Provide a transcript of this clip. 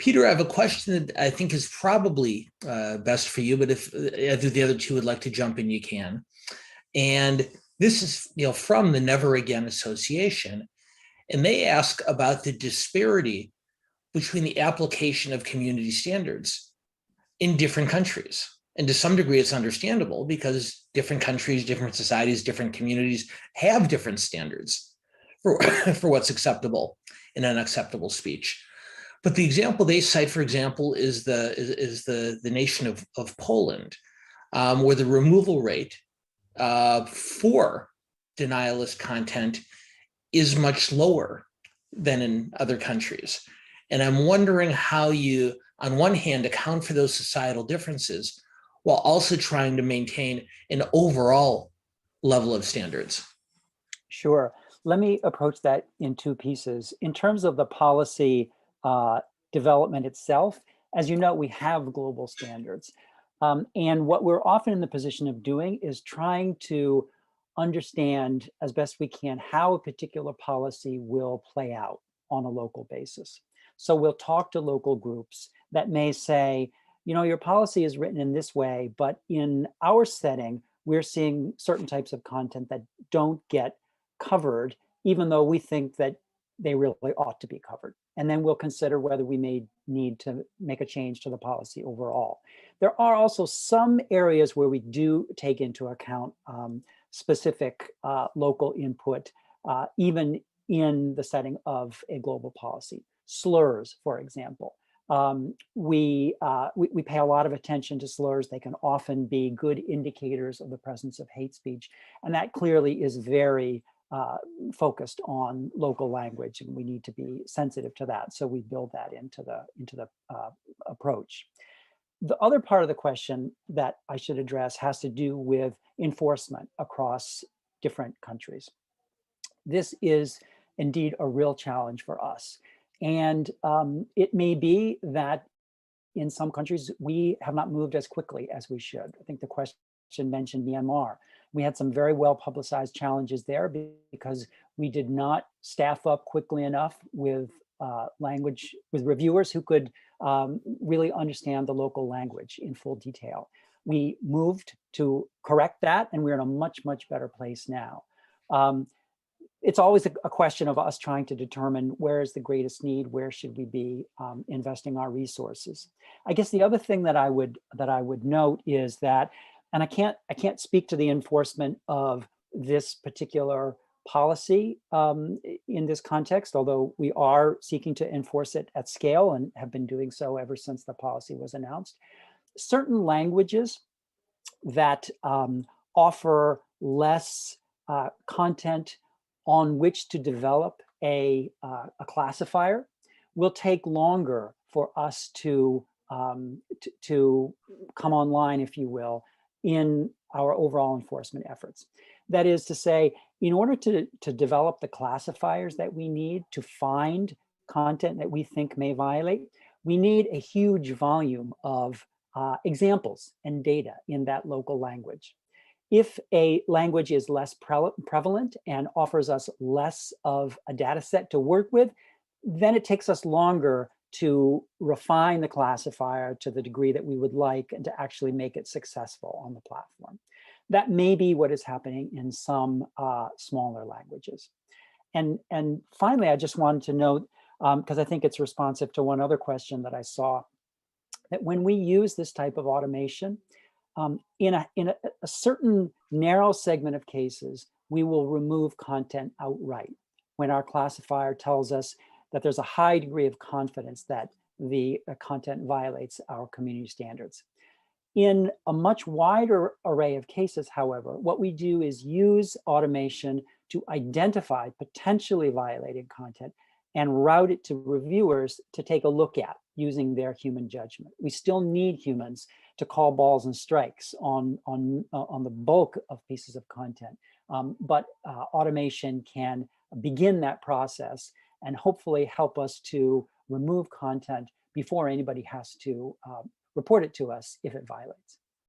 Peter, I have a question that I think is probably best for you, but if either the other two would like to jump in, you can. And this is, from the Never Again Association, and they ask about the disparity between the application of community standards in different countries. And to some degree, it's understandable because different countries, different societies, different communities have different standards for, for what's acceptable and unacceptable speech. But the example they cite, for example, is the nation of Poland, where the removal rate for denialist content is much lower than in other countries. And I'm wondering how you, on one hand, account for those societal differences while also trying to maintain an overall level of standards. Sure. Let me approach that in two pieces. In terms of the policy development itself, as you know, we have global standards. And what we're often in the position of doing is trying to understand as best we can how a particular policy will play out on a local basis. So we'll talk to local groups that may say, your policy is written in this way, but in our setting, we're seeing certain types of content that don't get covered, even though we think that they really ought to be covered. And then we'll consider whether we may need to make a change to the policy overall. There are also some areas where we do take into account specific local input, even in the setting of a global policy. Slurs, for example. We pay a lot of attention to slurs. They can often be good indicators of the presence of hate speech. And that clearly is very focused on local language, and we need to be sensitive to that. So we build that into the approach. The other part of the question that I should address has to do with enforcement across different countries. This is indeed a real challenge for us. And it may be that in some countries, we have not moved as quickly as we should. I think the question mentioned Myanmar. We had some very well publicized challenges there because we did not staff up quickly enough with with reviewers who could really understand the local language in full detail. We moved to correct that, and we're in a much, much better place now. It's always a question of us trying to determine where is the greatest need, where should we be investing our resources. I guess the other thing that I would note is that, and I can't speak to the enforcement of this particular policy in this context, although we are seeking to enforce it at scale and have been doing so ever since the policy was announced. Certain languages that offer less content on which to develop a classifier will take longer for us to come online, if you will, in our overall enforcement efforts. That is to say, in order to develop the classifiers that we need to find content that we think may violate, we need a huge volume of examples and data in that local language. If a language is less prevalent and offers us less of a data set to work with, then it takes us longer to refine the classifier to the degree that we would like and to actually make it successful on the platform. That may be what is happening in some smaller languages. And finally, I just wanted to note, because I think it's responsive to one other question that I saw, that when we use this type of automation, in a certain narrow segment of cases, we will remove content outright when our classifier tells us that there's a high degree of confidence that the content violates our community standards. In a much wider array of cases, however, what we do is use automation to identify potentially violated content and route it to reviewers to take a look at using their human judgment. We still need humans to call balls and strikes on the bulk of pieces of content, but automation can begin that process and hopefully help us to remove content before anybody has to report it to us if it violates.